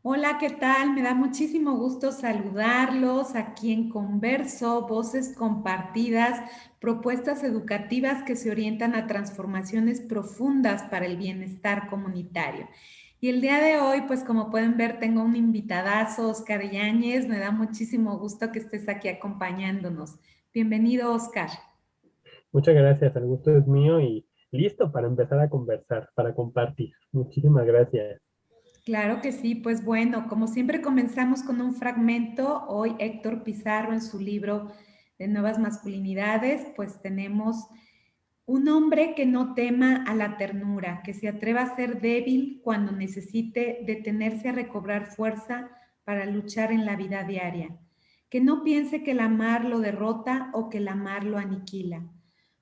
Hola, ¿qué tal? Me da muchísimo gusto saludarlos aquí en Converso, voces compartidas, propuestas educativas que se orientan a transformaciones profundas para el bienestar comunitario. Y el día de hoy, pues como pueden ver, tengo un invitadazo, Oscar Yáñez. Me da muchísimo gusto que estés aquí acompañándonos. Bienvenido, Oscar. Muchas gracias, el gusto es mío y listo para empezar a conversar, para compartir. Muchísimas gracias. Claro que sí, pues bueno, como siempre comenzamos con un fragmento, hoy Héctor Pizarro en su libro de Nuevas Masculinidades, pues tenemos un hombre que no tema a la ternura, que se atreva a ser débil cuando necesite detenerse a recobrar fuerza para luchar en la vida diaria, que no piense que el amar lo derrota o que el amar lo aniquila.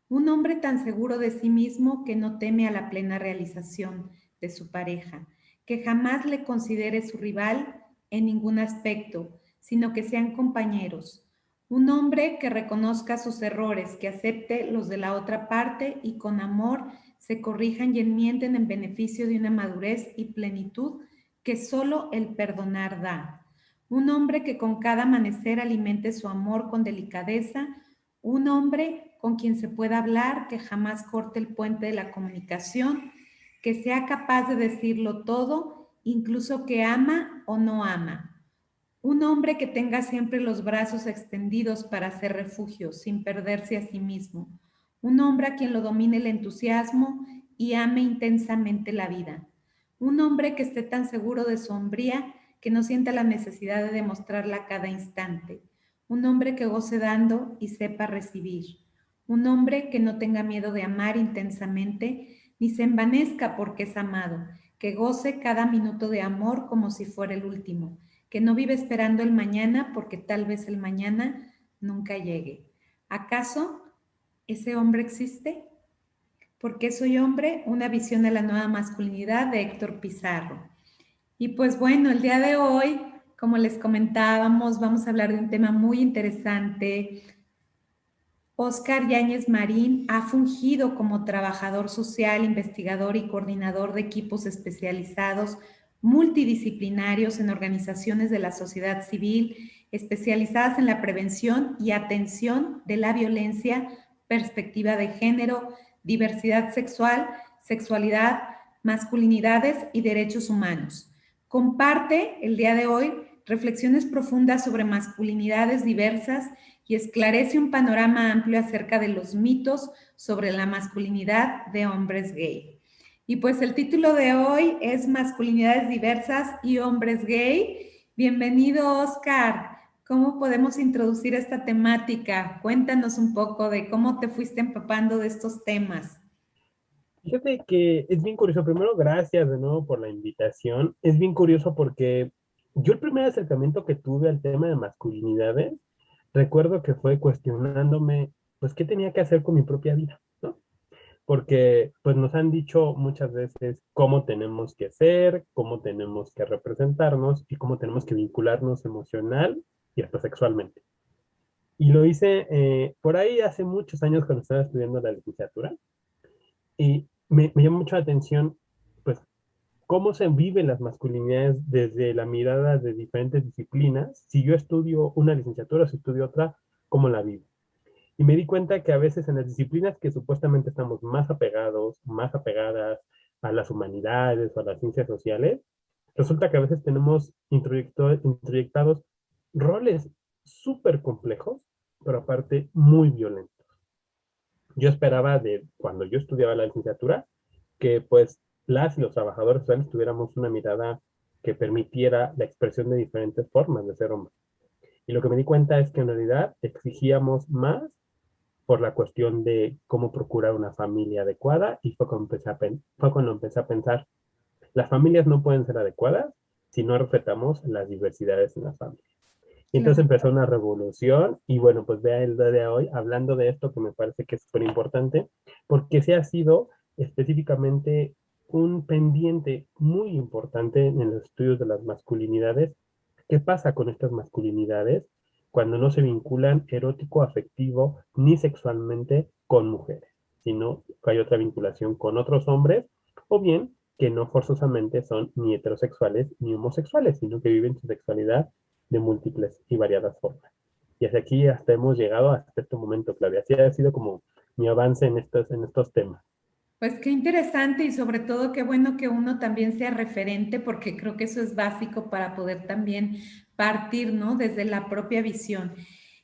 Un hombre tan seguro de sí mismo que no teme a la plena realización de su pareja, que jamás le considere su rival en ningún aspecto, sino que sean compañeros. Un hombre que reconozca sus errores, que acepte los de la otra parte y con amor se corrijan y enmienden en beneficio de una madurez y plenitud que solo el perdonar da. Un hombre que con cada amanecer alimente su amor con delicadeza, un hombre con quien se pueda hablar, que jamás corte el puente de la comunicación, que sea capaz de decirlo todo, incluso que ama o no ama. Un hombre que tenga siempre los brazos extendidos para hacer refugio, sin perderse a sí mismo. Un hombre a quien lo domine el entusiasmo y ame intensamente la vida. Un hombre que esté tan seguro de su hombría que no sienta la necesidad de demostrarla a cada instante. Un hombre que goce dando y sepa recibir. Un hombre que no tenga miedo de amar intensamente ni se envanezca porque es amado, que goce cada minuto de amor como si fuera el último, que no vive esperando el mañana porque tal vez el mañana nunca llegue. ¿Acaso ese hombre existe? ¿Por qué soy hombre? Una visión de la nueva masculinidad de Héctor Pizarro. Y pues bueno, el día de hoy, como les comentábamos, vamos a hablar de un tema muy interesante. Oscar Yáñez Marín ha fungido como trabajador social, investigador y coordinador de equipos especializados multidisciplinarios en organizaciones de la sociedad civil especializadas en la prevención y atención de la violencia, perspectiva de género, diversidad sexual, sexualidad, masculinidades y derechos humanos. Comparte el día de hoy reflexiones profundas sobre masculinidades diversas y esclarece un panorama amplio acerca de los mitos sobre la masculinidad de hombres gay. Y pues el título de hoy es Masculinidades diversas y hombres gay. Bienvenido, Oscar. ¿Cómo podemos introducir esta temática? Cuéntanos un poco de cómo te fuiste empapando de estos temas. Fíjate que es bien curioso. Primero, gracias de nuevo por la invitación. Es bien curioso porque yo el primer acercamiento que tuve al tema de masculinidades, recuerdo que fue cuestionándome, pues, qué tenía que hacer con mi propia vida, ¿no? Porque, pues, nos han dicho muchas veces cómo tenemos que ser, cómo tenemos que representarnos y cómo tenemos que vincularnos emocional y hasta sexualmente. Y lo hice por ahí hace muchos años cuando estaba estudiando la licenciatura y me llamó mucho la atención, pues, cómo se viven las masculinidades desde la mirada de diferentes disciplinas. Si yo estudio una licenciatura, si estudio otra, ¿cómo la vivo? Y me di cuenta que a veces en las disciplinas que supuestamente estamos más apegados, más apegadas a las humanidades o a las ciencias sociales, resulta que a veces tenemos introyectados roles súper complejos, pero aparte muy violentos. Yo esperaba de cuando yo estudiaba la licenciatura que pues las y los trabajadores sociales tuviéramos una mirada que permitiera la expresión de diferentes formas de ser hombre. Y lo que me di cuenta es que en realidad exigíamos más por la cuestión de cómo procurar una familia adecuada y fue cuando empecé a pensar, las familias no pueden ser adecuadas si no respetamos las diversidades en las familias. Y entonces Claro. empezó una revolución y bueno, pues vea el día de hoy hablando de esto que me parece que es súper importante, porque se ha sido específicamente un pendiente muy importante en los estudios de las masculinidades. ¿Qué pasa con estas masculinidades cuando no se vinculan erótico, afectivo ni sexualmente con mujeres, sino que hay otra vinculación con otros hombres o bien que no forzosamente son ni heterosexuales ni homosexuales, sino que viven su sexualidad de múltiples y variadas formas. Y hasta aquí hasta hemos llegado hasta este momento, Claudia. Así ha sido como mi avance en estos temas. Pues qué interesante y sobre todo qué bueno que uno también sea referente porque creo que eso es básico para poder también partir, ¿no? Desde la propia visión.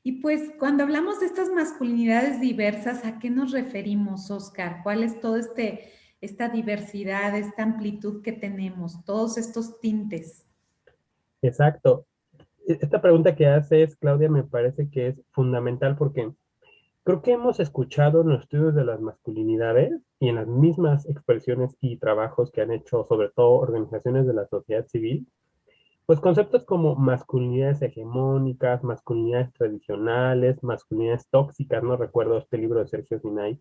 Y pues cuando hablamos de estas masculinidades diversas, ¿a qué nos referimos, Oscar? ¿Cuál es todo esta diversidad, esta amplitud que tenemos, todos estos tintes? Exacto. Esta pregunta que haces, Claudia, me parece que es fundamental porque creo que hemos escuchado en los estudios de las masculinidades y en las mismas expresiones y trabajos que han hecho, sobre todo organizaciones de la sociedad civil, pues conceptos como masculinidades hegemónicas, masculinidades tradicionales, masculinidades tóxicas, no recuerdo este libro de Sergio Sinai,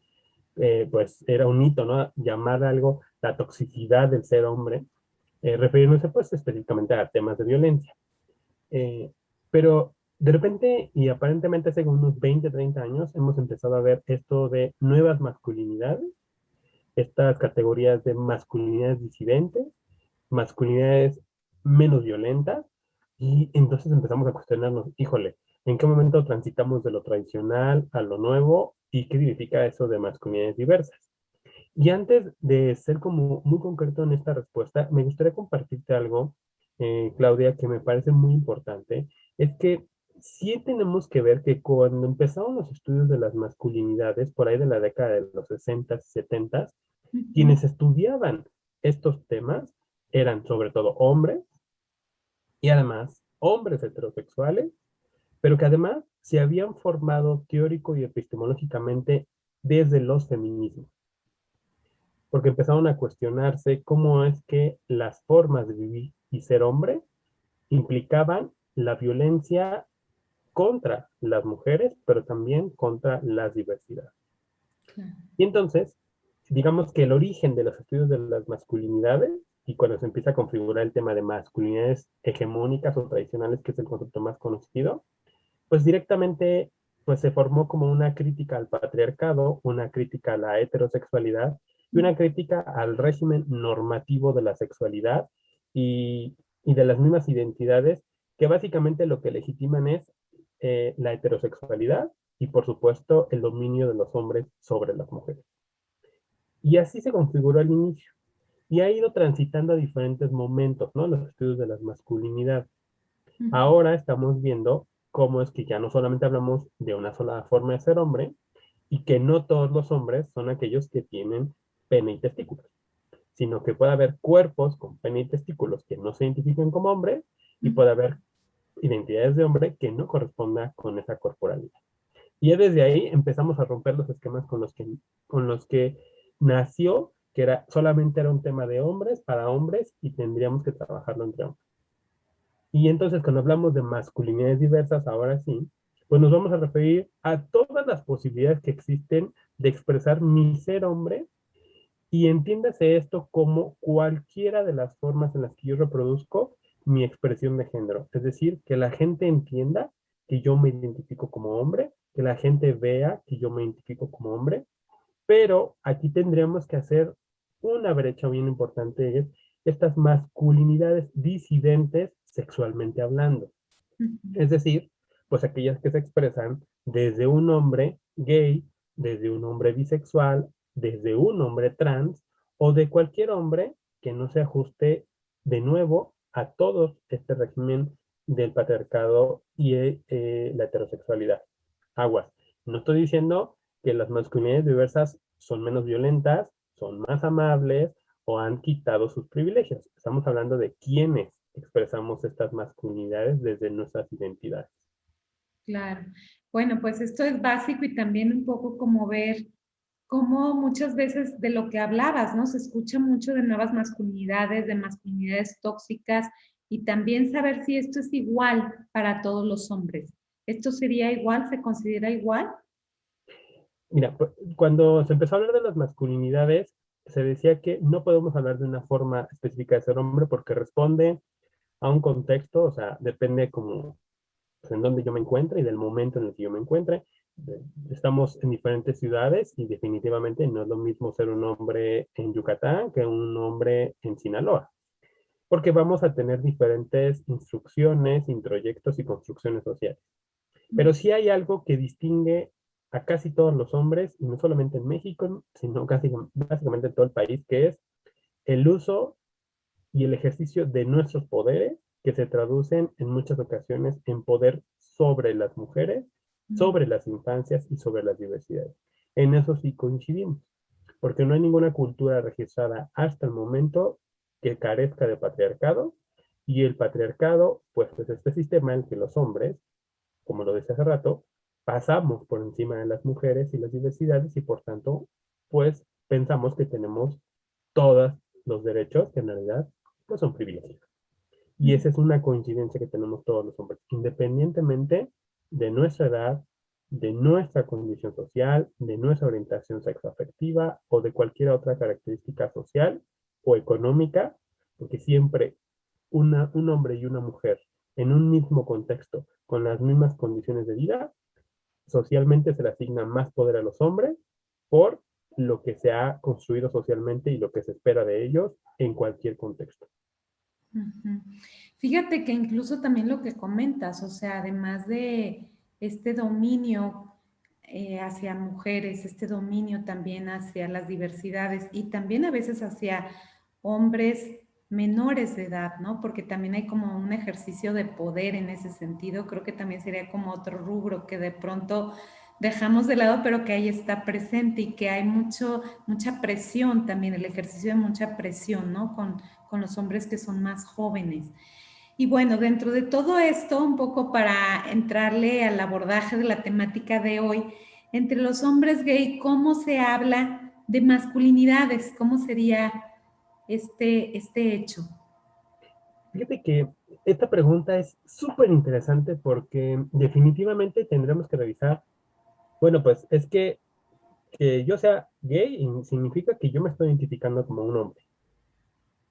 pues era un hito, ¿no? Llamar algo la toxicidad del ser hombre, refiriéndose pues específicamente a temas de violencia. Eh, pero de repente y aparentemente hace unos 20, 30 años hemos empezado a ver esto de nuevas masculinidades, estas categorías de masculinidades disidentes, masculinidades menos violentas, y entonces empezamos a cuestionarnos, híjole, ¿en qué momento transitamos de lo tradicional a lo nuevo y qué significa eso de masculinidades diversas? Y antes de ser como muy concreto en esta respuesta, me gustaría compartirte algo, Claudia, que me parece muy importante. Es que sí tenemos que ver que cuando empezaron los estudios de las masculinidades, por ahí de la década de los 60 y 70, Ujú. quienes estudiaban estos temas eran sobre todo hombres y además hombres heterosexuales, pero que además se habían formado teórico y epistemológicamente desde los feminismos, porque empezaron a cuestionarse cómo es que las formas de vivir y ser hombre implicaban la violencia contra las mujeres, pero también contra las diversidades. Claro. Y entonces, digamos que el origen de los estudios de las masculinidades, y cuando se empieza a configurar el tema de masculinidades hegemónicas o tradicionales, que es el concepto más conocido, pues directamente pues se formó como una crítica al patriarcado, una crítica a la heterosexualidad y una crítica al régimen normativo de la sexualidad y de las mismas identidades que básicamente lo que legitiman es la heterosexualidad y por supuesto el dominio de los hombres sobre las mujeres. Y así se configuró al inicio y ha ido transitando a diferentes momentos, ¿no? Los estudios de las masculinidades. Ujú. Ahora estamos viendo cómo es que ya no solamente hablamos de una sola forma de ser hombre y que no todos los hombres son aquellos que tienen pene y testículos, sino que puede haber cuerpos con pene y testículos que no se identifiquen como hombres y puede haber identidades de hombre que no correspondan con esa corporalidad. Y ya desde ahí empezamos a romper los esquemas con los que nació, que era solamente era un tema de hombres para hombres y tendríamos que trabajarlo entre hombres. Y entonces cuando hablamos de masculinidades diversas, ahora sí, pues nos vamos a referir a todas las posibilidades que existen de expresar mi ser hombre y entiéndase esto como cualquiera de las formas en las que yo reproduzco mi expresión de género. Es decir, que la gente entienda que yo me identifico como hombre, que la gente vea que yo me identifico como hombre, pero aquí tendríamos que hacer una brecha bien importante, es estas masculinidades disidentes sexualmente hablando. Ujú. Es decir, pues aquellas que se expresan desde un hombre gay, desde un hombre bisexual, desde un hombre trans o de cualquier hombre que no se ajuste de nuevo a todo este régimen del patriarcado y la heterosexualidad. Aguas. No estoy diciendo que las masculinidades diversas son menos violentas, son más amables o han quitado sus privilegios. Estamos hablando de quiénes expresamos estas masculinidades desde nuestras identidades. Claro. Bueno, pues esto es básico y también un poco como ver cómo muchas veces de lo que hablabas, ¿no? Se escucha mucho de nuevas masculinidades, de masculinidades tóxicas y también saber si esto es igual para todos los hombres. ¿Esto sería igual? ¿Se considera igual? Mira, cuando se empezó a hablar de las masculinidades, se decía que no podemos hablar de una forma específica de ser hombre porque responde a un contexto, o sea, depende como pues, en dónde yo me encuentre y del momento en el que yo me encuentre. estamos en diferentes ciudades y definitivamente no es lo mismo ser un hombre en Yucatán que un hombre en Sinaloa, porque vamos a tener diferentes instrucciones, introyectos y construcciones sociales. Pero sí hay algo que distingue a casi todos los hombres, y no solamente en México, sino casi básicamente en todo el país, que es el uso y el ejercicio de nuestros poderes, que se traducen en muchas ocasiones en poder sobre las mujeres, sobre las infancias y sobre las diversidades. En eso sí coincidimos, porque no hay ninguna cultura registrada hasta el momento que carezca de patriarcado, y el patriarcado, pues es este sistema en que los hombres, como lo decía hace rato, pasamos por encima de las mujeres y las diversidades y por tanto, pues pensamos que tenemos todos los derechos que en realidad pues son privilegios. Y esa es una coincidencia que tenemos todos los hombres, independientemente de nuestra edad, de nuestra condición social, de nuestra orientación sexoafectiva o de cualquier otra característica social o económica, porque siempre un hombre y una mujer en un mismo contexto, con las mismas condiciones de vida, socialmente se le asigna más poder a los hombres por lo que se ha construido socialmente y lo que se espera de ellos en cualquier contexto. Ujú. Fíjate que incluso también lo que comentas, o sea, además de este dominio hacia mujeres, este dominio también hacia las diversidades y también a veces hacia hombres menores de edad, ¿no? Porque también hay como un ejercicio de poder en ese sentido, creo que también sería como otro rubro que de pronto dejamos de lado, pero que ahí está presente y que hay mucha presión también, el ejercicio de mucha presión, ¿no? Con los hombres que son más jóvenes. Y bueno, dentro de todo esto, un poco para entrarle al abordaje de la temática de hoy, entre los hombres gay, ¿cómo se habla de masculinidades? ¿Cómo sería este hecho? Fíjate que esta pregunta es súper interesante porque definitivamente tendremos que revisar, bueno, pues es que yo sea gay significa que yo me estoy identificando como un hombre,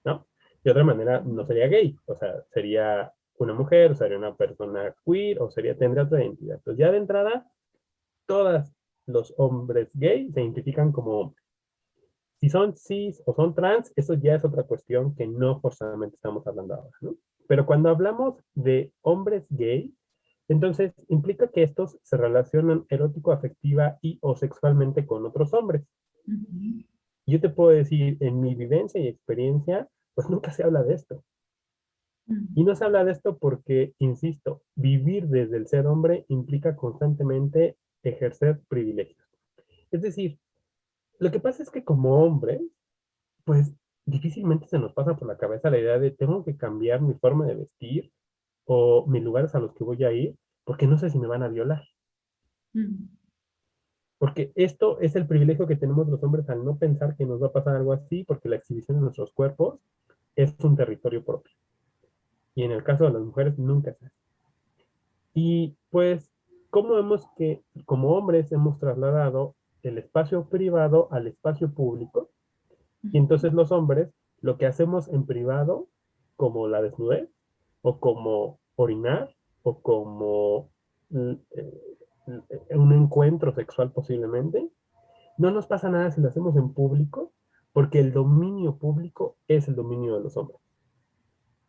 ¿no? De otra manera, no sería gay, o sea, sería una mujer, o sería una persona queer, o sería, tendría otra identidad. Entonces, ya de entrada, todos los hombres gay se identifican como hombres. Si son cis o son trans, eso ya es otra cuestión que no forzadamente estamos hablando ahora, ¿no? Pero cuando hablamos de hombres gay, entonces implica que estos se relacionan erótico, afectiva y o sexualmente con otros hombres. Uh -huh. Yo te puedo decir, en mi vivencia y experiencia, pues nunca se habla de esto. Uh -huh. Y no se habla de esto porque, insisto, vivir desde el ser hombre implica constantemente ejercer privilegios. Es decir, lo que pasa es que como hombre, pues difícilmente se nos pasa por la cabeza la idea de tengo que cambiar mi forma de vestir o mis lugares a los que voy a ir porque no sé si me van a violar. Uh -huh. Porque esto es el privilegio que tenemos los hombres al no pensar que nos va a pasar algo así, porque la exhibición de nuestros cuerpos es un territorio propio. Y en el caso de las mujeres nunca es así. Y pues, ¿cómo vemos que como hombres hemos trasladado el espacio privado al espacio público? Y entonces los hombres, lo que hacemos en privado, como la desnudez, o como orinar, o como un encuentro sexual posiblemente, no nos pasa nada si lo hacemos en público, porque el dominio público es el dominio de los hombres.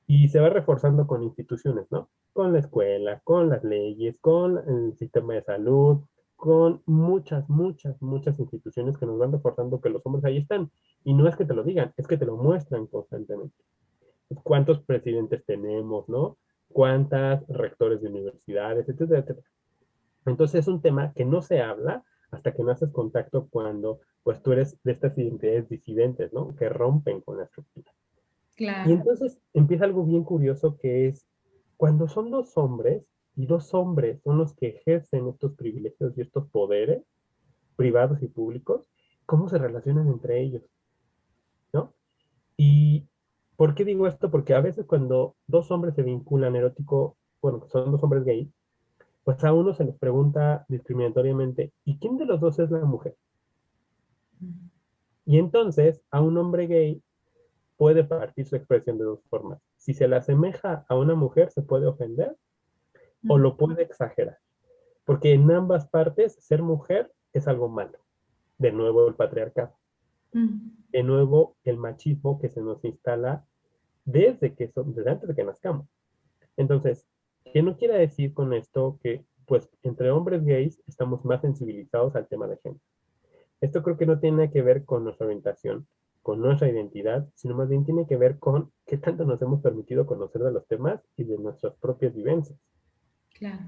Y se va reforzando con instituciones, ¿no? Con la escuela, con las leyes, con el sistema de salud, con muchas instituciones que nos van reforzando que los hombres ahí están. Y no es que te lo digan, es que te lo muestran constantemente. ¿Cuántos presidentes tenemos, no? ¿Cuántas rectores de universidades, etcétera, etcétera? Entonces es un tema que no se habla hasta que no haces contacto cuando pues tú eres de estas identidades disidentes, ¿no? Que rompen con la estructura. Y Claro. entonces empieza algo bien curioso que es cuando son dos hombres y dos hombres son los que ejercen estos privilegios y estos poderes privados y públicos, ¿cómo se relacionan entre ellos? ¿No? ¿Y por qué digo esto? Porque a veces cuando dos hombres se vinculan erótico, bueno, son dos hombres gays, pues a uno se les pregunta discriminatoriamente, ¿y quién de los dos es la mujer? Y entonces a un hombre gay puede partir su expresión de dos formas. Si se le asemeja a una mujer, se puede ofender o lo puede exagerar. porque en ambas partes ser mujer es algo malo. De nuevo el patriarcado, Mm, de nuevo el machismo que se nos instala desde antes de que nazcamos. Entonces, ¿qué no quiere decir con esto que, pues, entre hombres gays estamos más sensibilizados al tema de género? Esto creo que no tiene que ver con nuestra orientación, con nuestra identidad, sino más bien tiene que ver con qué tanto nos hemos permitido conocer de los temas y de nuestras propias vivencias. claro.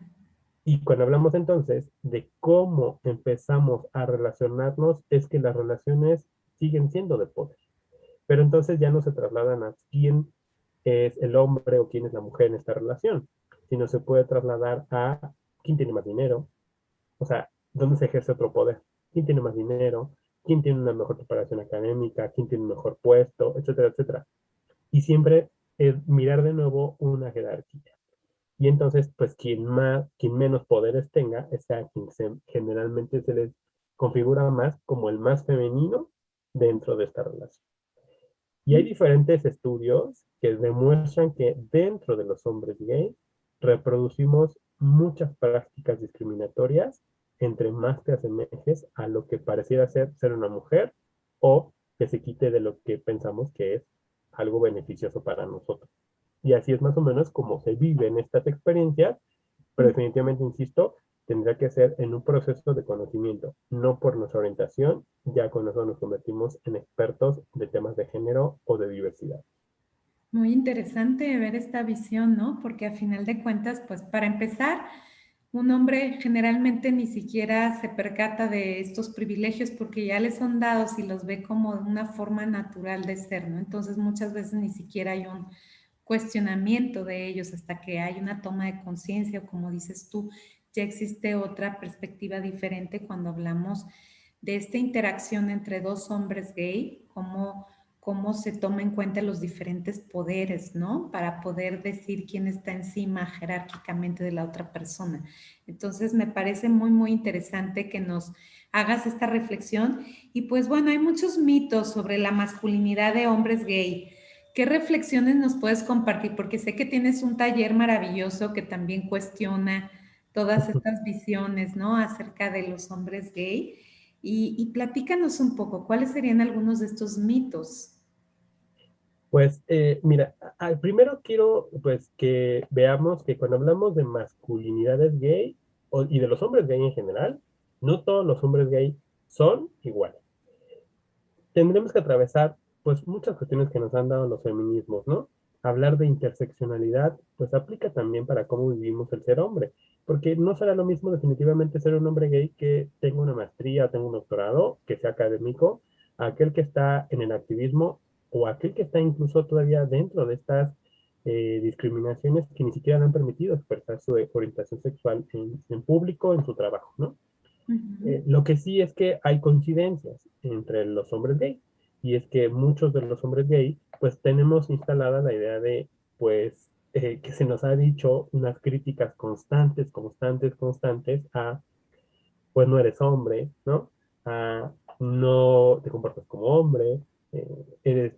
Y cuando hablamos entonces de cómo empezamos a relacionarnos, es que las relaciones siguen siendo de poder. Pero entonces ya no se trasladan a quién es el hombre o quién es la mujer en esta relación, sino se puede trasladar a quién tiene más dinero, o sea, dónde se ejerce otro poder, quién tiene más dinero, quién tiene una mejor preparación académica, quién tiene un mejor puesto, etcétera, etcétera. Y siempre es mirar de nuevo una jerarquía. Y entonces, pues quien menos poderes tenga, es a quien generalmente se les configura más como el más femenino dentro de esta relación. Y hay Mm, diferentes estudios que demuestran que dentro de los hombres gay reproducimos muchas prácticas discriminatorias entre más te asemejes a lo que pareciera ser una mujer o que se quite de lo que pensamos que es algo beneficioso para nosotros. Y así es más o menos como se viven estas experiencias, pero mm. definitivamente, insisto, tendrá que ser en un proceso de conocimiento, no por nuestra orientación, ya con eso nos convertimos en expertos de temas de género o de diversidad. Muy interesante ver esta visión, ¿no? Porque a final de cuentas, pues para empezar, un hombre generalmente ni siquiera se percata de estos privilegios porque ya le son dados y los ve como una forma natural de ser, ¿no? Entonces muchas veces ni siquiera hay un cuestionamiento de ellos hasta que hay una toma de conciencia o como dices tú, ya existe otra perspectiva diferente cuando hablamos de esta interacción entre dos hombres gay, cómo se toma en cuenta los diferentes poderes, ¿no? Para poder decir quién está encima jerárquicamente de la otra persona. Entonces, me parece muy, muy interesante que nos hagas esta reflexión. Y pues bueno, hay muchos mitos sobre la masculinidad de hombres gay. ¿Qué reflexiones nos puedes compartir? Porque sé que tienes un taller maravilloso que también cuestiona todas estas visiones, ¿no? Acerca de los hombres gay. Y platícanos un poco, ¿cuáles serían algunos de estos mitos? Pues mira, primero quiero pues que veamos que cuando hablamos de masculinidades gay y de los hombres gay en general, no todos los hombres gay son iguales. Tendremos que atravesar pues muchas cuestiones que nos han dado los feminismos, ¿no? Hablar de interseccionalidad pues aplica también para cómo vivimos el ser hombre, porque no será lo mismo definitivamente ser un hombre gay que tenga una maestría, tenga un doctorado, que sea académico, a aquel que está en el activismo o aquel que está incluso todavía dentro de estas discriminaciones que ni siquiera le han permitido expresar su orientación sexual en público, en su trabajo, ¿no? Uh -huh. Lo que sí es que hay coincidencias entre los hombres gay, y es que muchos de los hombres gay, pues tenemos instalada la idea de, pues, que se nos ha dicho unas críticas constantes, constantes, constantes a, pues no eres hombre, ¿no? A no te comportas como hombre, eres,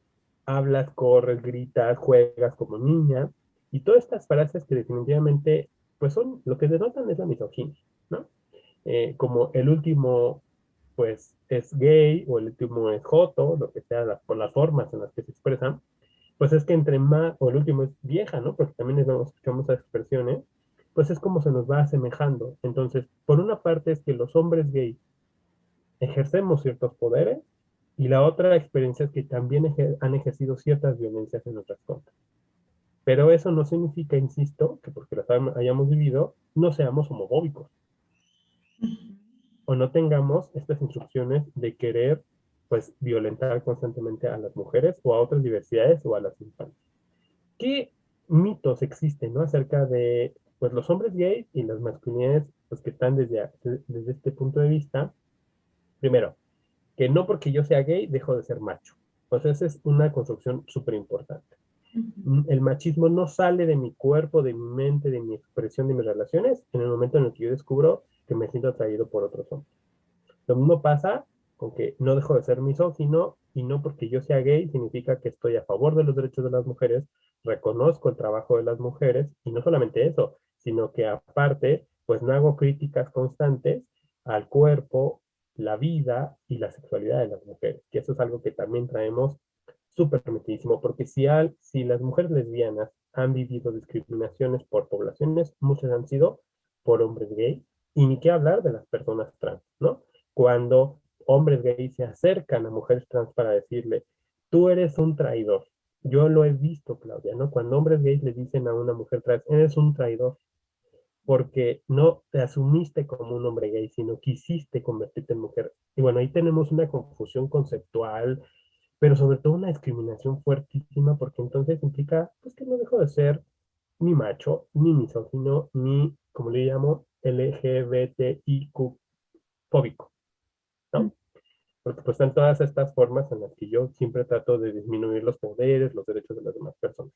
hablas, corres, gritas, juegas como niña, y todas estas frases que definitivamente, pues son, lo que denotan es la misoginia, ¿no? Como el último pues es gay o el último es joto, lo que sea, por las formas en las que se expresan, pues es que entre más, o el último es vieja, ¿no? Porque también escuchamos esas expresiones, pues es como se nos va asemejando. Entonces, por una parte es que los hombres gay ejercemos ciertos poderes y la otra experiencia es que también han ejercido ciertas violencias en nuestras contas. Pero eso no significa, insisto, que porque las hayamos vivido, no seamos homofóbicos o no tengamos estas instrucciones de querer, pues, violentar constantemente a las mujeres o a otras diversidades o a las infantes. ¿Qué mitos existen, ¿no? Acerca de, pues, los hombres gays y las masculinidades, pues, que están desde este punto de vista? Primero, que no porque yo sea gay dejo de ser macho. Pues esa es una construcción súper importante. Uh -huh. El machismo no sale de mi cuerpo, de mi mente, de mi expresión, de mis relaciones, en el momento en el que yo descubro que me siento atraído por otros hombres. Lo mismo pasa con que no dejo de ser misógino y no porque yo sea gay significa que estoy a favor de los derechos de las mujeres, reconozco el trabajo de las mujeres y no solamente eso, sino que aparte pues no hago críticas constantes al cuerpo, la vida y la sexualidad de las mujeres, que eso es algo que también traemos súper metidísimo, porque si las mujeres lesbianas han vivido discriminaciones por poblaciones, muchas han sido por hombres gay, y ni qué hablar de las personas trans, ¿no? Cuando hombres gays se acercan a mujeres trans para decirle, tú eres un traidor. Yo lo he visto, Claudia, ¿no? Cuando hombres gays le dicen a una mujer trans, eres un traidor, porque no te asumiste como un hombre gay, sino quisiste convertirte en mujer. Y bueno, ahí tenemos una confusión conceptual, pero sobre todo una discriminación fuertísima, porque entonces implica, pues que no dejo de ser ni macho, ni misógino, ni, como le llamo, LGBTIQ fóbico, Mm. ¿no? Porque pues están todas estas formas en las que yo siempre trato de disminuir los poderes, los derechos de las demás personas.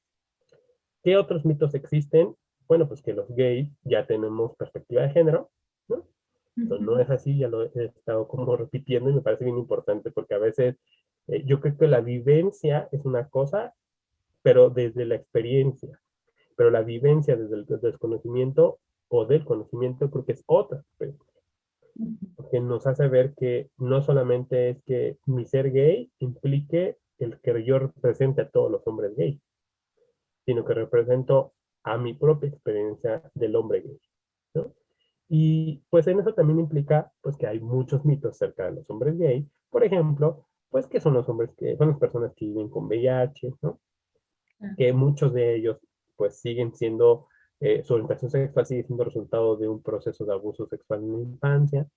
¿Qué otros mitos existen? Bueno, pues que los gays ya tenemos perspectiva de género, ¿no? Eso no Ujú. es así, ya lo he estado como repitiendo y me parece bien importante porque a veces yo creo que la vivencia es una cosa, pero desde la experiencia, pero la vivencia desde el desconocimiento o del conocimiento creo que es otra, pues, Ujú. porque nos hace ver que no solamente es que mi ser gay implique el que yo represente a todos los hombres gays, sino que represento a mi propia experiencia del hombre gay, ¿no? Y pues en eso también implica pues que hay muchos mitos acerca de los hombres gay, por ejemplo, pues que son los hombres que son las personas que viven con VIH, ¿no? Ah. Que muchos de ellos pues siguen siendo, su orientación sexual sigue siendo resultado de un proceso de abuso sexual en la infancia,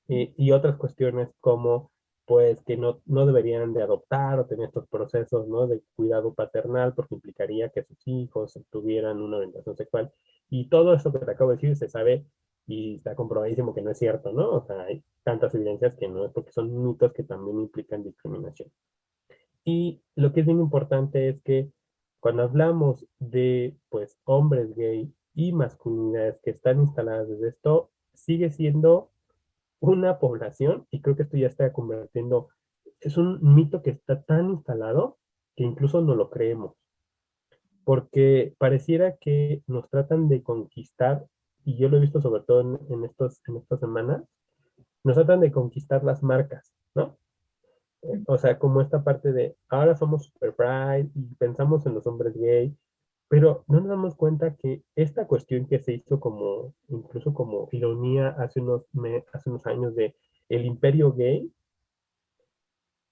y otras cuestiones como pues que no deberían de adoptar o tener estos procesos, ¿no? De cuidado paternal porque implicaría que sus hijos tuvieran una orientación sexual. Y todo esto que te acabo de decir se sabe y está comprobadísimo que no es cierto, ¿no? O sea, hay tantas evidencias que no es porque son mitos que también implican discriminación. Y lo que es bien importante es que cuando hablamos de, pues, hombres gay y masculinidades que están instaladas desde esto, sigue siendo una población, y creo que esto ya está convirtiendo, es un mito que está tan instalado que incluso no lo creemos, porque pareciera que nos tratan de conquistar, y yo lo he visto sobre todo en estas semanas, nos tratan de conquistar las marcas, ¿no? O sea, como esta parte de, ahora somos super pride y pensamos en los hombres gay, pero no nos damos cuenta que esta cuestión que se hizo como, incluso como ironía hace unos años de el imperio gay,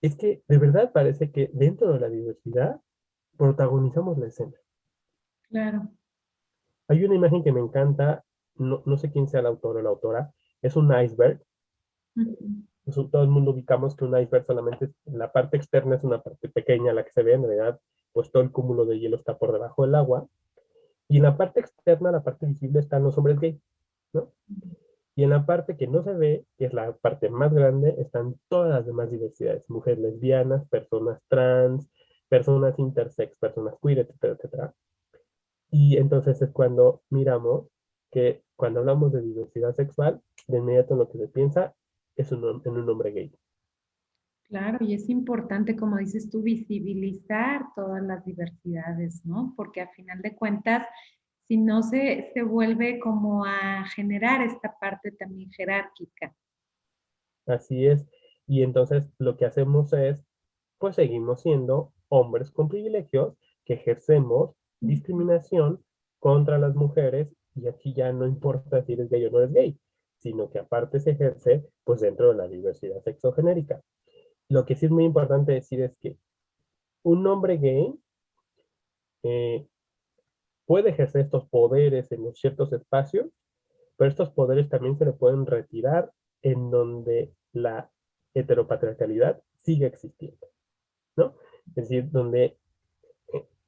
es que de verdad parece que dentro de la diversidad protagonizamos la escena. Claro. Hay una imagen que me encanta, no sé quién sea el autor o la autora, es un iceberg. Ujú. Todo el mundo ubicamos que un iceberg solamente la parte externa es una parte pequeña la que se ve, en realidad, pues todo el cúmulo de hielo está por debajo del agua. Y en la parte externa, la parte visible, están los hombres gay, ¿no? Y en la parte que no se ve, que es la parte más grande, están todas las demás diversidades, mujeres lesbianas, personas trans, personas intersex, personas queer, etcétera, etcétera. Y entonces es cuando miramos que cuando hablamos de diversidad sexual, de inmediato lo que se piensa es en un hombre gay. Claro, y es importante, como dices tú, visibilizar todas las diversidades, ¿no? Porque a final de cuentas, si no se vuelve como a generar esta parte también jerárquica. Así es. Y entonces lo que hacemos es, pues seguimos siendo hombres con privilegios que ejercemos Ujú. discriminación contra las mujeres y aquí ya no importa si eres gay o no eres gay, sino que aparte se ejerce pues dentro de la diversidad sexogenérica. Lo que sí es muy importante decir es que un hombre gay eh, puede ejercer estos poderes en los ciertos espacios, pero estos poderes también se le pueden retirar en donde la heteropatriarcalidad sigue existiendo, ¿no? Es decir, donde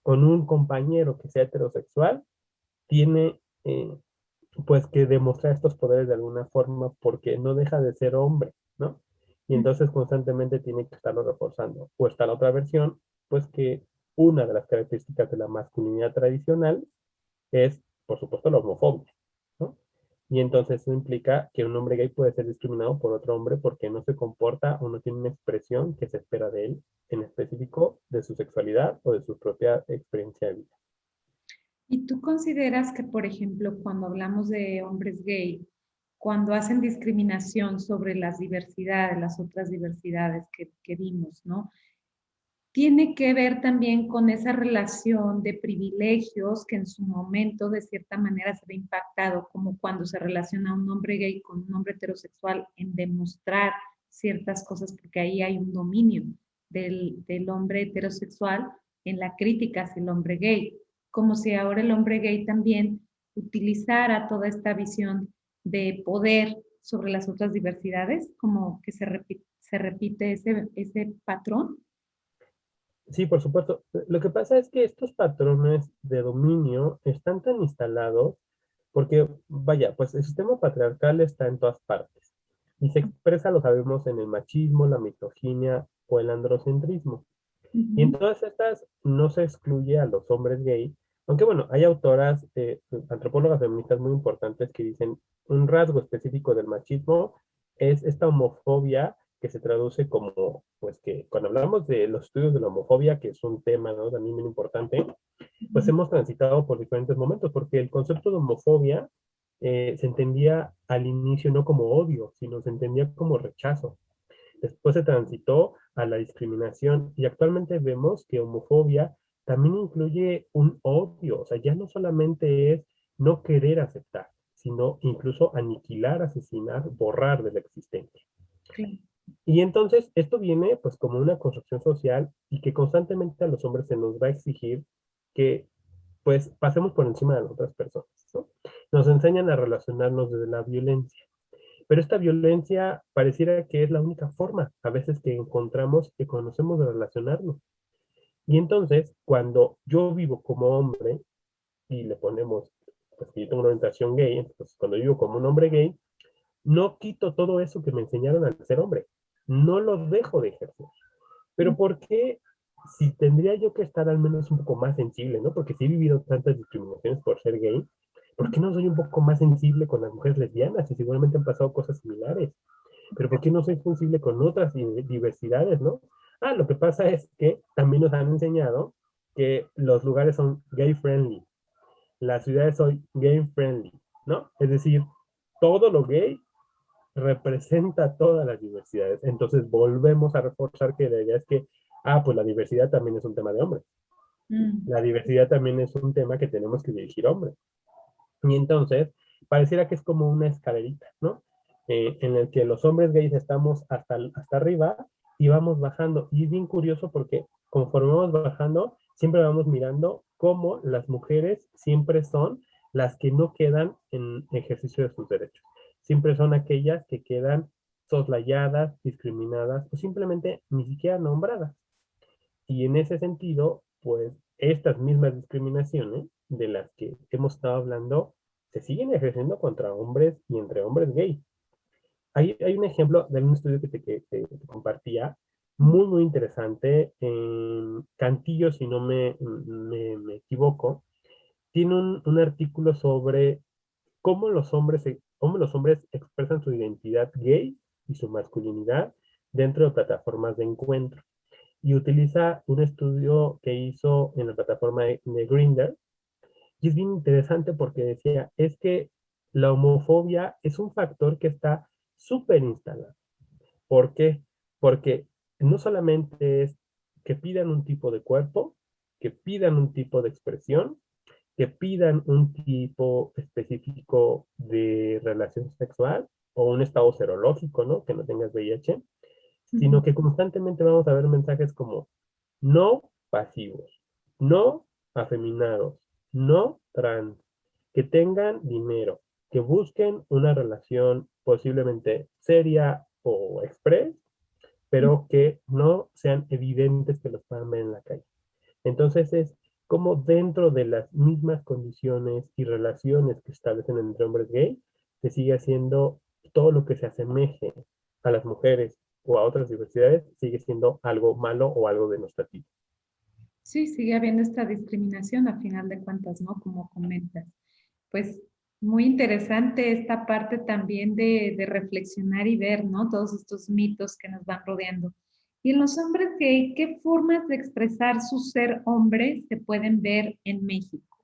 con un compañero que sea heterosexual tiene pues que demostrar estos poderes de alguna forma porque no deja de ser hombre, ¿no? Y entonces constantemente tiene que estarlo reforzando. O está la otra versión, pues que una de las características de la masculinidad tradicional es, por supuesto, la homofobia, ¿no? Y entonces eso implica que un hombre gay puede ser discriminado por otro hombre porque no se comporta o no tiene una expresión que se espera de él, en específico de su sexualidad o de su propia experiencia de vida. ¿Y tú consideras que, por ejemplo, cuando hablamos de hombres gay, cuando hacen discriminación sobre las diversidades, las otras diversidades que vimos, ¿no? Tiene que ver también con esa relación de privilegios que en su momento de cierta manera se ve impactado, como cuando se relaciona un hombre gay con un hombre heterosexual en demostrar ciertas cosas, porque ahí hay un dominio del hombre heterosexual en la crítica hacia el hombre gay, como si ahora el hombre gay también utilizara toda esta visión de poder sobre las otras diversidades, como que se repite ese patrón. Sí, por supuesto. Lo que pasa es que estos patrones de dominio están tan instalados porque, vaya, pues el sistema patriarcal está en todas partes y se expresa, lo sabemos, en el machismo, la misoginia o el androcentrismo. Uh Y en -huh. todas estas no se excluye a los hombres gay, aunque bueno, hay autoras, antropólogas feministas muy importantes que dicen un rasgo específico del machismo es esta homofobia que se traduce como, pues que cuando hablamos de los estudios de la homofobia, que es un tema, ¿no?, también muy importante, pues hemos transitado por diferentes momentos, porque el concepto de homofobia se entendía al inicio no como odio, sino se entendía como rechazo. Después se transitó a la discriminación y actualmente vemos que homofobia también incluye un odio, o sea, ya no solamente es no querer aceptar, sino incluso aniquilar, asesinar, borrar de la existencia. Claro. Y entonces esto viene pues como una construcción social y que constantemente a los hombres se nos va a exigir que pues pasemos por encima de las otras personas, ¿no? Nos enseñan a relacionarnos desde la violencia, pero esta violencia pareciera que es la única forma a veces que encontramos, que conocemos de relacionarnos. Y entonces, cuando yo vivo como hombre y le ponemos, pues que yo tengo una orientación gay, entonces cuando yo vivo como un hombre gay, no quito todo eso que me enseñaron al ser hombre. No lo dejo de ejercer. Pero ¿por qué si tendría yo que estar al menos un poco más sensible, ¿no? Porque si he vivido tantas discriminaciones por ser gay, ¿por qué no soy un poco más sensible con las mujeres lesbianas? Y seguramente han pasado cosas similares. Pero ¿por qué no soy sensible con otras diversidades, no? Ah, lo que pasa es que también nos han enseñado que los lugares son gay friendly, las ciudades son gay friendly, ¿no? Es decir, todo lo gay representa todas las diversidades. Entonces volvemos a reforzar que la idea es que, ah, pues la diversidad también es un tema de hombres. Mm. La diversidad también es un tema que tenemos que dirigir hombres. Y entonces, pareciera que es como una escalerita, ¿no? En el que los hombres gays estamos hasta arriba y vamos bajando. Y es bien curioso porque conforme vamos bajando, siempre vamos mirando cómo las mujeres siempre son las que no quedan en ejercicio de sus derechos. Siempre son aquellas que quedan soslayadas, discriminadas o simplemente ni siquiera nombradas. Y en ese sentido, pues estas mismas discriminaciones de las que hemos estado hablando se siguen ejerciendo contra hombres y entre hombres gay. Hay un ejemplo de un estudio que te compartía, muy interesante, en Cantillo, si no me equivoco, tiene un artículo sobre cómo los hombres expresan su identidad gay y su masculinidad dentro de plataformas de encuentro y utiliza un estudio que hizo en la plataforma de Grindr. Y es bien interesante porque decía, es que la homofobia es un factor que está súper instalado. ¿Por qué? Porque no solamente es que pidan un tipo de cuerpo, que pidan un tipo de expresión, que pidan un tipo específico de relación sexual o un estado serológico, ¿no? Que no tengas VIH, sino que constantemente vamos a ver mensajes como no pasivos, no afeminados, no trans, que tengan dinero, que busquen una relación posiblemente seria o express, pero que no sean evidentes que los puedan ver en la calle. Entonces es como dentro de las mismas condiciones y relaciones que establecen entre hombres gay, se sigue haciendo todo lo que se asemeje a las mujeres o a otras diversidades, sigue siendo algo malo o algo denostativo. Sí, sigue habiendo esta discriminación a final de cuentas, ¿no? Como comentas. Pues muy interesante esta parte también de reflexionar y ver, ¿no? Todos estos mitos que nos van rodeando. Y en los hombres gay, ¿qué formas de expresar su ser hombre se pueden ver en México?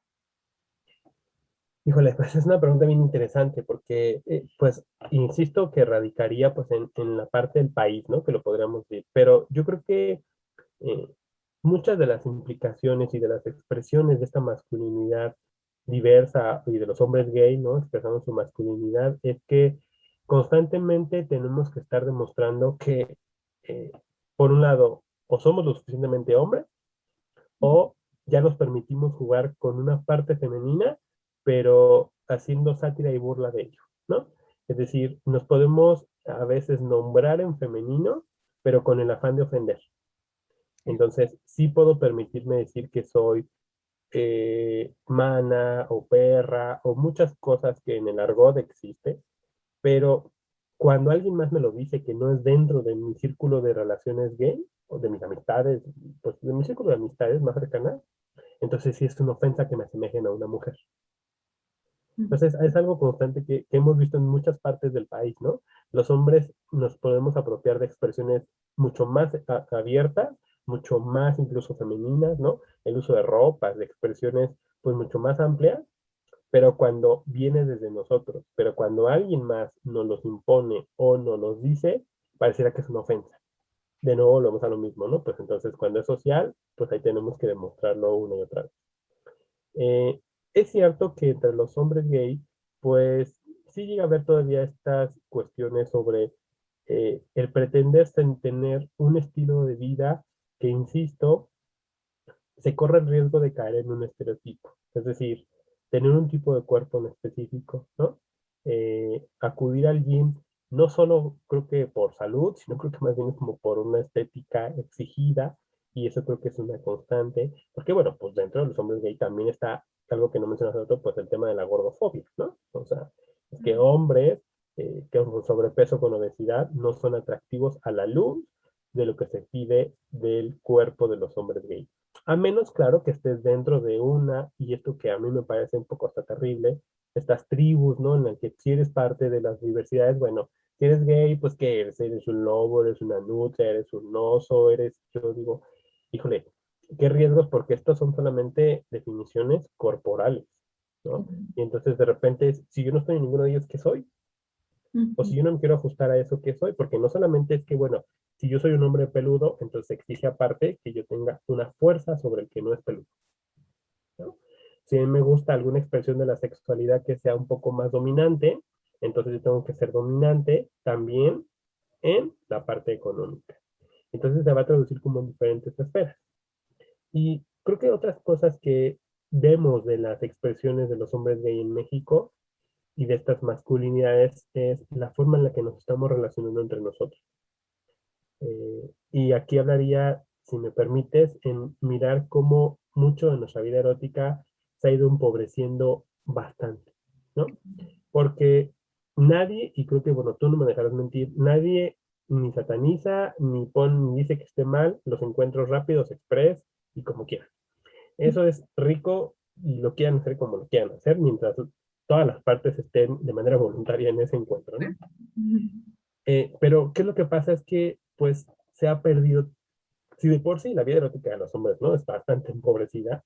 Híjole, pues es una pregunta bien interesante porque, pues, insisto que radicaría pues en la parte del país, ¿no? Que lo podríamos decir, pero yo creo que eh, muchas de las implicaciones y de las expresiones de esta masculinidad diversa y de los hombres gay, ¿no? Expresando su masculinidad, es que constantemente tenemos que estar demostrando que, eh, por un lado, o somos lo suficientemente hombres, o ya nos permitimos jugar con una parte femenina, pero haciendo sátira y burla de ello, ¿no? Es decir, nos podemos a veces nombrar en femenino, pero con el afán de ofender. Entonces, sí puedo permitirme decir que soy mana o perra o muchas cosas que en el argot existe, pero cuando alguien más me lo dice que no es dentro de mi círculo de relaciones gay o de mis amistades, pues de mi círculo de amistades más cercanas, entonces sí es una ofensa que me asemejen a una mujer. Entonces es algo constante que hemos visto en muchas partes del país, ¿no? Los hombres nos podemos apropiar de expresiones mucho más abiertas, mucho más incluso femeninas, ¿no? El uso de ropas, de expresiones pues mucho más amplias, pero cuando viene desde nosotros, pero cuando alguien más nos los impone o nos los dice, pareciera que es una ofensa. De nuevo volvemos a lo mismo, ¿no? Pues entonces cuando es social, pues ahí tenemos que demostrarlo una y otra vez. Eh, es cierto que entre los hombres gay, pues sí llega a haber todavía estas cuestiones sobre el pretender tener un estilo de vida que, insisto, se corre el riesgo de caer en un estereotipo. Es decir, tener un tipo de cuerpo en específico, ¿no? Acudir al gym, no solo creo que por salud, sino creo que más bien es como por una estética exigida, y eso creo que es una constante, porque bueno, pues dentro de los hombres gay también está algo que no mencionas otro, pues el tema de la gordofobia, ¿no? O sea, es que hombres que con sobrepeso, con obesidad, no son atractivos a la luz de lo que se pide del cuerpo de los hombres gay. A menos, claro, que estés dentro de una, y esto que a mí me parece un poco hasta terrible, estas tribus, ¿no? En las que si eres parte de las diversidades, bueno, si eres gay, pues ¿qué eres? Eres un lobo, eres una nutria, eres un oso, eres, yo digo, híjole, qué riesgos, porque estos son solamente definiciones corporales, ¿no? Y entonces de repente, si yo no estoy en ninguno de ellos, ¿qué soy? O si yo no me quiero ajustar a eso, ¿qué soy? Porque no solamente es que, bueno, si yo soy un hombre peludo, entonces exige aparte que yo tenga una fuerza sobre el que no es peludo, ¿no? Si a mí me gusta alguna expresión de la sexualidad que sea un poco más dominante, entonces yo tengo que ser dominante también en la parte económica. Entonces se va a traducir como en diferentes esferas. Y creo que otras cosas que vemos de las expresiones de los hombres gay en México y de estas masculinidades es la forma en la que nos estamos relacionando entre nosotros. Y aquí hablaría, si me permites, en mirar cómo mucho de nuestra vida erótica se ha ido empobreciendo bastante, ¿no? Porque nadie, y creo que, bueno, tú no me dejarás mentir, nadie ni sataniza, ni dice que esté mal los encuentros rápidos, express y como quieran. Eso es rico y lo quieran hacer como lo quieran hacer, mientras todas las partes estén de manera voluntaria en ese encuentro, ¿no? Pero, ¿qué es lo que pasa? Es que, pues, se ha perdido, si de por sí la vida erótica de los hombres, ¿no? Está bastante empobrecida,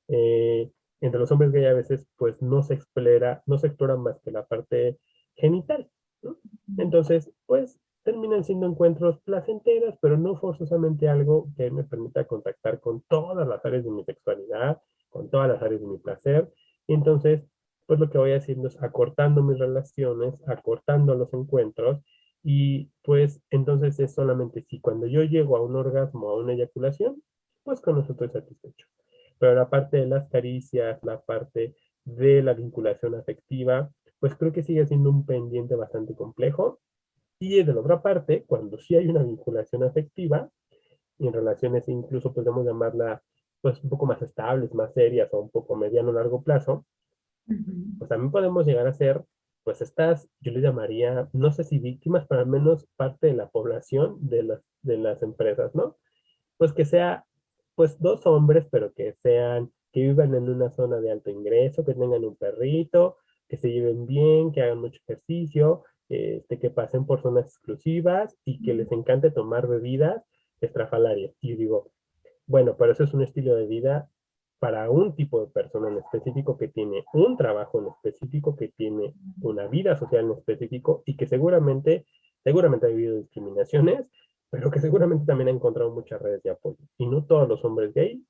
eh, entre los hombres gay a veces, pues, no se explora más que la parte genital, ¿no? Entonces, pues, terminan siendo encuentros placenteros, pero no forzosamente algo que me permita contactar con todas las áreas de mi sexualidad, con todas las áreas de mi placer. Y entonces, pues lo que voy haciendo es acortando mis relaciones, acortando los encuentros, y pues entonces es solamente si cuando yo llego a un orgasmo, a una eyaculación, pues con eso estoy satisfecho. Pero la parte de las caricias, la parte de la vinculación afectiva, pues creo que sigue siendo un pendiente bastante complejo. Y de la otra parte, cuando sí hay una vinculación afectiva, y en relaciones incluso podemos llamarla pues un poco más estables, más serias o un poco mediano o largo plazo, pues también podemos llegar a ser pues estas, yo les llamaría, no sé si víctimas, pero al menos parte de la población de las empresas, ¿no? Pues que sea, pues dos hombres, pero que sean, que vivan en una zona de alto ingreso, que tengan un perrito, que se lleven bien, que hagan mucho ejercicio, que pasen por zonas exclusivas y que les encante tomar bebidas estrafalarias. Y yo digo, bueno, pero eso es un estilo de vida para un tipo de persona en específico que tiene un trabajo en específico, que tiene una vida social en específico y que seguramente ha vivido discriminaciones, pero que seguramente también ha encontrado muchas redes de apoyo. Y no todos los hombres gay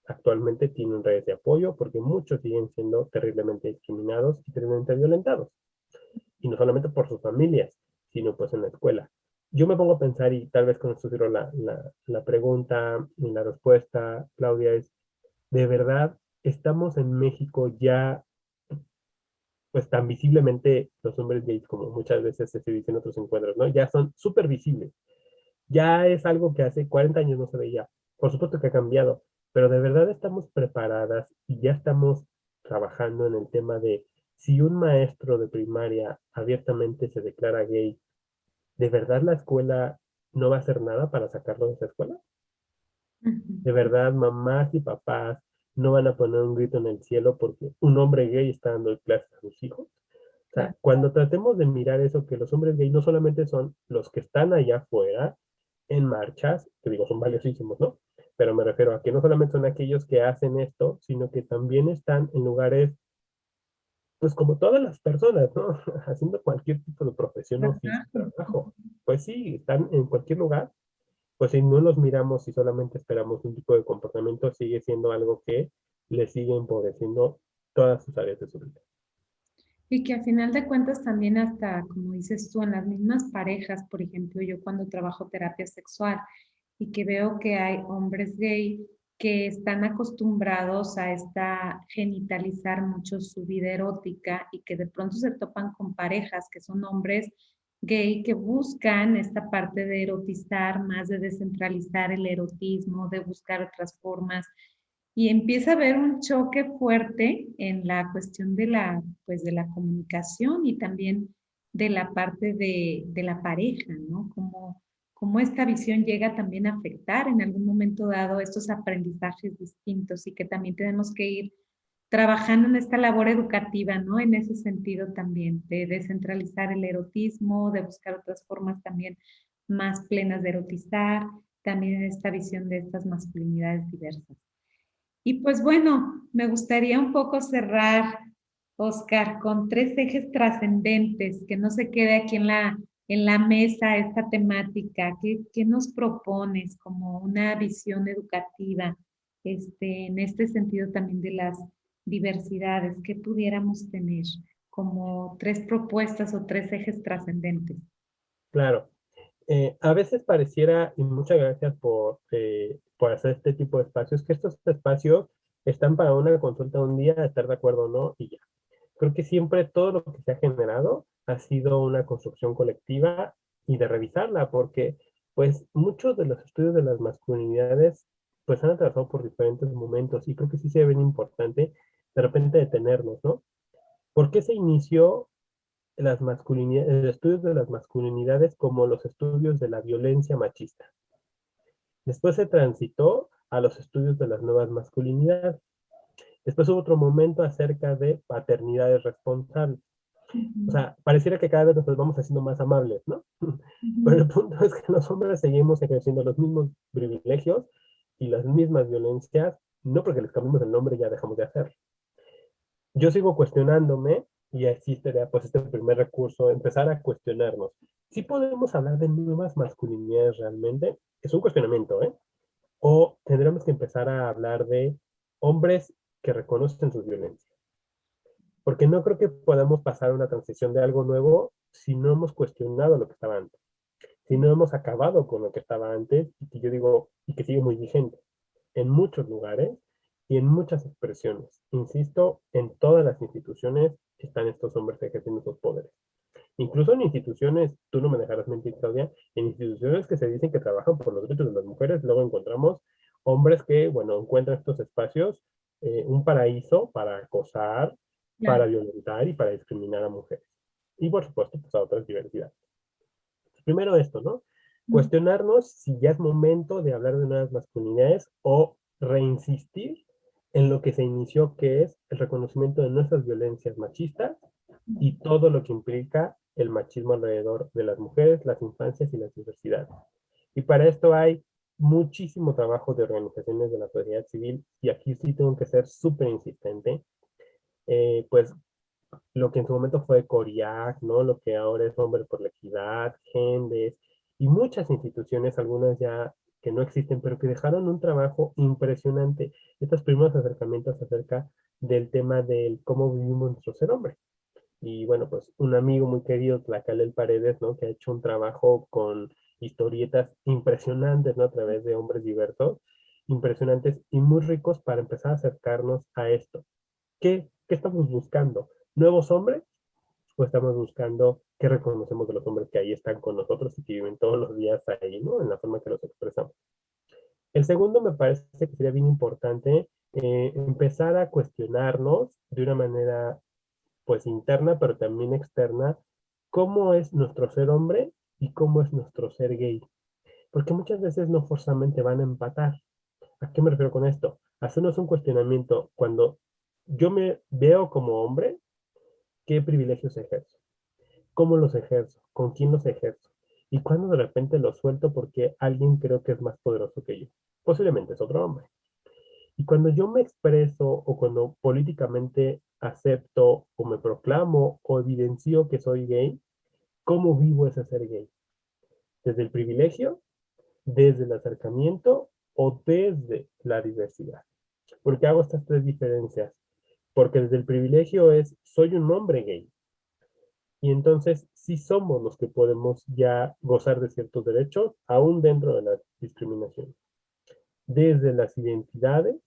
actualmente tienen redes de apoyo porque muchos siguen siendo terriblemente discriminados y terriblemente violentados. Y no solamente por sus familias, sino pues en la escuela. Yo me pongo a pensar, y tal vez con esto cierro la pregunta y la respuesta, Claudia, es, ¿de verdad estamos en México ya, pues tan visiblemente los hombres gays como muchas veces se dice en otros encuentros, ¿no? Ya son súper visibles. Ya es algo que hace 40 años no se veía. Por supuesto que ha cambiado, pero de verdad estamos preparadas y ya estamos trabajando en el tema de si un maestro de primaria abiertamente se declara gay, ¿de verdad la escuela no va a hacer nada para sacarlo de esa escuela? ¿De Ujú. verdad mamás y papás no van a poner un grito en el cielo porque un hombre gay está dando clases a sus hijos? O sea, Claro. cuando tratemos de mirar eso, que los hombres gay no solamente son los que están allá afuera en marchas, que digo, son valiosísimos, ¿no? Pero me refiero a que no solamente son aquellos que hacen esto, sino que también están en lugares, pues como todas las personas, ¿no? Haciendo cualquier tipo de profesión o oficio, Trabajo. trabajo. Pues sí, están en cualquier lugar, pues si no los miramos y solamente esperamos un tipo de comportamiento, sigue siendo algo que le sigue empobreciendo todas sus áreas de su vida. Y que a final de cuentas también hasta, como dices tú, en las mismas parejas, por ejemplo, yo cuando trabajo terapia sexual y que veo que hay hombres gay que están acostumbrados a esta genitalizar mucho su vida erótica y que de pronto se topan con parejas que son hombres gay que buscan esta parte de erotizar, más de descentralizar el erotismo, de buscar otras formas y empieza a haber un choque fuerte en la cuestión de pues de la comunicación y también de la parte de la pareja, ¿no? Como esta visión llega también a afectar en algún momento dado estos aprendizajes distintos y que también tenemos que ir trabajando en esta labor educativa, ¿no? En ese sentido también, de descentralizar el erotismo, de buscar otras formas también más plenas de erotizar, también en esta visión de estas masculinidades diversas. Y pues bueno, me gustaría un poco cerrar, Oscar, con tres ejes trascendentes, que no se quede aquí en la mesa esta temática. ¿Qué nos propones como una visión educativa en este sentido también de las diversidades? ¿Qué pudiéramos tener como tres propuestas o tres ejes trascendentes? Claro. A veces pareciera, y muchas gracias por hacer este tipo de espacios, que estos espacios están para una consulta un día, estar de acuerdo o no, y ya. Creo que siempre todo lo que se ha generado ha sido una construcción colectiva y de revisarla, porque pues muchos de los estudios de las masculinidades pues han atravesado por diferentes momentos y creo que sí se ven importante de repente detenernos, ¿no? ¿Por qué se inició las masculinidades, el estudio de las masculinidades como los estudios de la violencia machista? Después se transitó a los estudios de las nuevas masculinidades. Después hubo otro momento acerca de paternidades responsables. O Ujú, sea, pareciera que cada vez nos vamos haciendo más amables, ¿no? Pero ujú. el punto es que los hombres seguimos ejerciendo los mismos privilegios y las mismas violencias, no porque les cambiemos el nombre ya dejamos de hacerlo. Yo sigo cuestionándome y existe ya pues este primer recurso, empezar a cuestionarnos. Si podemos hablar de nuevas masculinidades realmente, es un cuestionamiento, ¿eh? O tendremos que empezar a hablar de hombres que reconocen sus violencias. Porque no creo que podamos pasar una transición de algo nuevo si no hemos cuestionado lo que estaba antes, si no hemos acabado con lo que estaba antes y que yo digo, y que sigue muy vigente en muchos lugares y en muchas expresiones. Insisto, en todas las instituciones están estos hombres ejerciendo sus poderes. Incluso en instituciones, tú no me dejarás mentir, Claudia, en instituciones que se dicen que trabajan por los derechos de las mujeres, luego encontramos hombres que, bueno, encuentran estos espacios un paraíso para acosar, para Claro. violentar y para discriminar a mujeres. Y por supuesto, pues a otras diversidades. Primero esto, ¿no? Cuestionarnos si ya es momento de hablar de nuevas masculinidades o reinsistir en lo que se inició, que es el reconocimiento de nuestras violencias machistas y todo lo que implica el machismo alrededor de las mujeres, las infancias y las diversidades. Y para esto hay muchísimo trabajo de organizaciones de la sociedad civil, y aquí sí tengo que ser súper insistente, pues lo que en su momento fue CORIAC, ¿no? Lo que ahora es Hombre por la Equidad, GENDES, y muchas instituciones, algunas ya que no existen, pero que dejaron un trabajo impresionante. Estos primeros acercamientos acerca del tema del cómo vivimos nuestro ser hombre. Y bueno, pues un amigo muy querido, Tlacalel Paredes, ¿no? Que ha hecho un trabajo con historietas impresionantes, ¿no? A través de hombres diversos, impresionantes y muy ricos para empezar a acercarnos a esto. ¿Qué estamos buscando? ¿Nuevos hombres? ¿O estamos buscando qué reconocemos de los hombres que ahí están con nosotros y que viven todos los días ahí, ¿no? En la forma que los expresamos. El segundo me parece que sería bien importante empezar a cuestionarnos de una manera pues interna, pero también externa, cómo es nuestro ser hombre y cómo es nuestro ser gay. Porque muchas veces no forzosamente van a empatar. ¿A qué me refiero con esto? Hacernos un cuestionamiento cuando yo me veo como hombre, ¿qué privilegios ejerzo? ¿Cómo los ejerzo? ¿Con quién los ejerzo? Y cuando de repente los suelto porque alguien creo que es más poderoso que yo. Posiblemente es otro hombre. Y cuando yo me expreso o cuando políticamente acepto o me proclamo o evidencio que soy gay, ¿cómo vivo ese ser gay? ¿Desde el privilegio, desde el acercamiento o desde la diversidad? ¿Por qué hago estas tres diferencias? Porque desde el privilegio es, soy un hombre gay. Y entonces sí somos los que podemos ya gozar de ciertos derechos, aún dentro de la discriminación. Desde las identidades,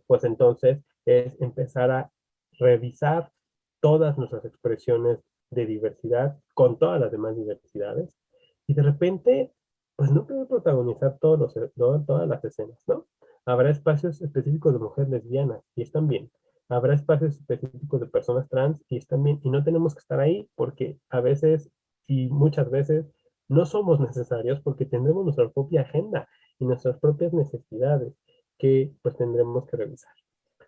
pues entonces es empezar a revisar todas nuestras expresiones de diversidad con todas las demás diversidades y de repente, pues no puede protagonizar todas las escenas, ¿no? Habrá espacios específicos de mujeres lesbianas y están bien. Habrá espacios específicos de personas trans y están bien. Y no tenemos que estar ahí porque a veces y muchas veces no somos necesarios porque tendremos nuestra propia agenda y nuestras propias necesidades que pues tendremos que revisar.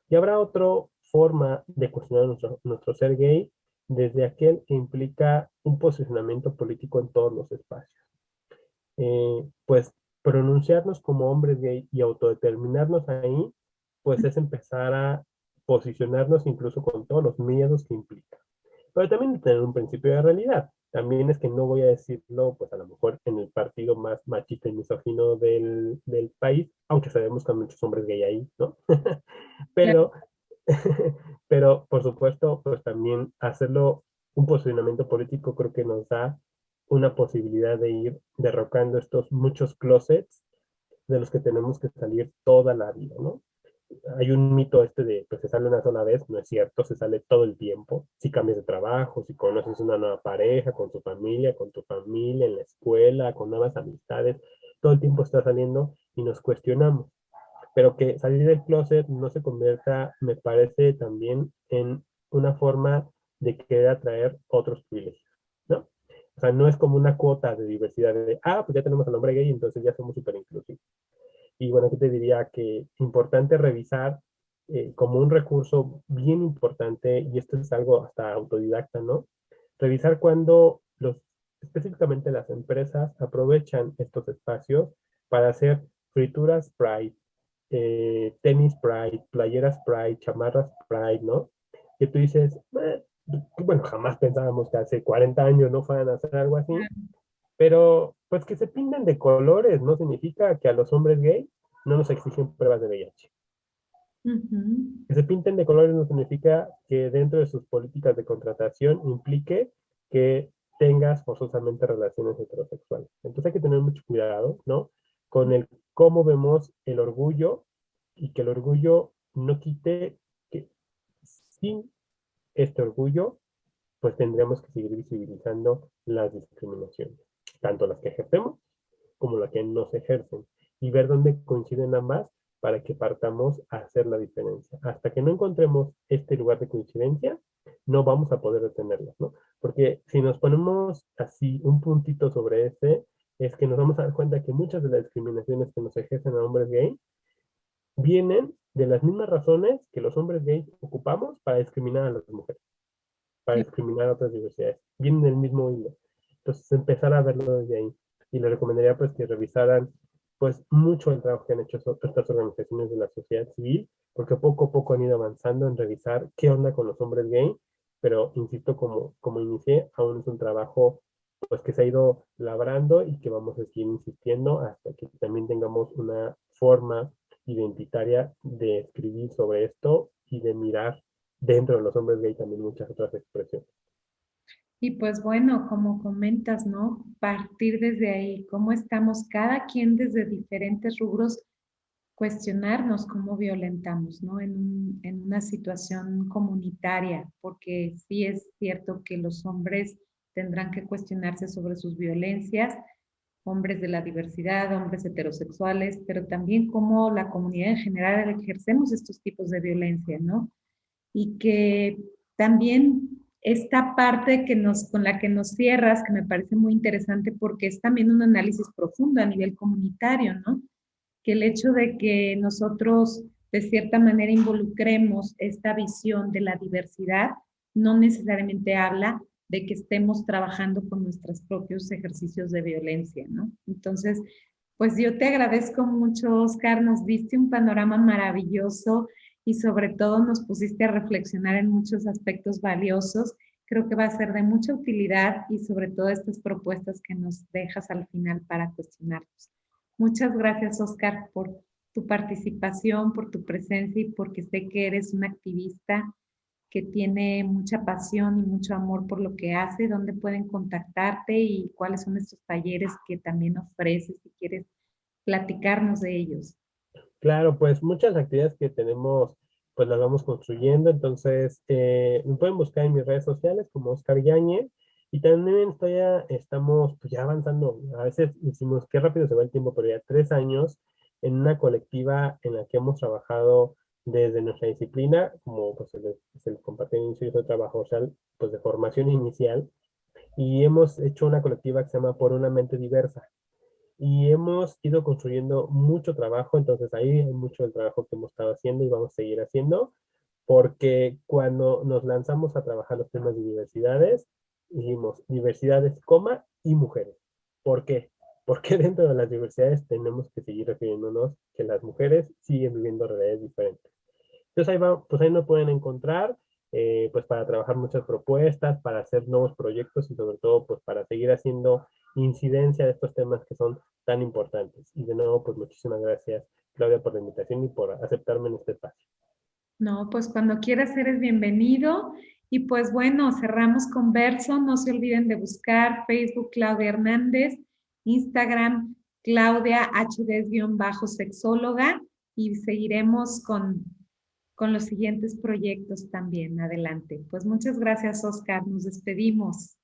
Y habrá otra forma de cuestionar nuestro ser gay desde aquel que implica un posicionamiento político en todos los espacios. Pues pronunciarnos como hombres gay y autodeterminarnos ahí, pues es empezar a posicionarnos incluso con todos los miedos que implica. Pero también tener un principio de realidad. También es que no voy a decirlo, pues a lo mejor en el partido más machista y misógino del país, aunque sabemos que hay muchos hombres gay ahí, ¿no? Claro. Pero, pero por supuesto, pues también hacerlo un posicionamiento político creo que nos da una posibilidad de ir derrocando estos muchos closets de los que tenemos que salir toda la vida, ¿no? Hay un mito este de, pues se sale una sola vez, no es cierto, se sale todo el tiempo. Si cambias de trabajo, si conoces una nueva pareja, con tu familia, en la escuela, con nuevas amistades, todo el tiempo está saliendo y nos cuestionamos. Pero que salir del closet no se convierta, me parece, también en una forma de querer atraer otros privilegios, ¿no? O sea, no es como una cuota de diversidad de, pues ya tenemos al hombre gay, entonces ya somos súper inclusivos. Y bueno, aquí te diría que importante revisar como un recurso bien importante, y esto es algo hasta autodidacta, ¿no? Revisar cuando específicamente las empresas aprovechan estos espacios para hacer frituras Pride, tenis Pride, playeras Pride, chamarras Pride, ¿no? Que tú dices, bueno, jamás pensábamos que hace 40 años no fueran a hacer algo así, pero pues que se pinten de colores no significa que a los hombres gay no nos exigen pruebas de VIH. Ujú. Que se pinten de colores no significa que dentro de sus políticas de contratación implique que tengas forzosamente relaciones heterosexuales. Entonces hay que tener mucho cuidado, ¿no? Con el cómo vemos el orgullo y que el orgullo no quite que sin este orgullo pues tendríamos que seguir visibilizando las discriminaciones, tanto las que ejercemos como las que no se ejercen, y ver dónde coinciden ambas para que partamos a hacer la diferencia. Hasta que no encontremos este lugar de coincidencia, no vamos a poder detenerlas, ¿no? Porque si nos ponemos así un puntito sobre este, es que nos vamos a dar cuenta que muchas de las discriminaciones que nos ejercen a hombres gay vienen de las mismas razones que los hombres gays ocupamos para discriminar a las mujeres, para discriminar a otras diversidades. Vienen del mismo hilo. Entonces, empezar a verlo desde ahí. Y le recomendaría pues que revisaran pues mucho el trabajo que han hecho estas organizaciones de la sociedad civil, porque poco a poco han ido avanzando en revisar qué onda con los hombres gay, pero insisto, como inicié, aún es un trabajo pues que se ha ido labrando y que vamos a seguir insistiendo hasta que también tengamos una forma identitaria de escribir sobre esto y de mirar dentro de los hombres gay también muchas otras expresiones. Y pues bueno, como comentas, ¿no? Partir desde ahí, cómo estamos cada quien desde diferentes rubros, cuestionarnos cómo violentamos, ¿no? En una situación comunitaria, porque sí es cierto que los hombres tendrán que cuestionarse sobre sus violencias, hombres de la diversidad, hombres heterosexuales, pero también cómo la comunidad en general ejercemos estos tipos de violencia, ¿no? Y que también esta parte con la que nos cierras, que me parece muy interesante porque es también un análisis profundo a nivel comunitario, ¿no? Que el hecho de que nosotros de cierta manera involucremos esta visión de la diversidad no necesariamente habla de que estemos trabajando con nuestros propios ejercicios de violencia, ¿no? Entonces, pues yo te agradezco mucho, Oscar, nos diste un panorama maravilloso y sobre todo nos pusiste a reflexionar en muchos aspectos valiosos. Creo que va a ser de mucha utilidad y sobre todo estas propuestas que nos dejas al final para cuestionarnos. Muchas gracias, Oscar, por tu participación, por tu presencia y porque sé que eres un activista que tiene mucha pasión y mucho amor por lo que hace. ¿Dónde pueden contactarte y cuáles son estos talleres que también ofreces si quieres platicarnos de ellos? Claro, pues muchas actividades que tenemos, pues las vamos construyendo. Entonces, me pueden buscar en mis redes sociales como Oscar Yañez. Y también estamos pues, ya avanzando. A veces decimos qué rápido se va el tiempo, pero ya 3 años en una colectiva en la que hemos trabajado desde nuestra disciplina, como pues se les compartió en inicio de trabajo social, pues de formación inicial. Y hemos hecho una colectiva que se llama Por una mente diversa y hemos ido construyendo mucho trabajo. Entonces ahí hay mucho del trabajo que hemos estado haciendo y vamos a seguir haciendo, porque cuando nos lanzamos a trabajar los temas de diversidades, dijimos diversidades, coma, y mujeres. ¿Por qué? Porque dentro de las diversidades tenemos que seguir refiriéndonos que las mujeres siguen viviendo realidades diferentes. Entonces ahí va, pues ahí nos pueden encontrar, pues para trabajar muchas propuestas, para hacer nuevos proyectos y sobre todo pues para seguir haciendo incidencia de estos temas que son tan importantes. Y de nuevo, pues muchísimas gracias, Claudia, por la invitación y por aceptarme en este espacio. No, pues cuando quieras eres bienvenido. Y pues bueno, cerramos con Verso. No se olviden de buscar Facebook Claudia Hernández, Instagram Claudia HD-sexóloga y seguiremos con los siguientes proyectos también. Adelante. Pues muchas gracias, Oscar. Nos despedimos.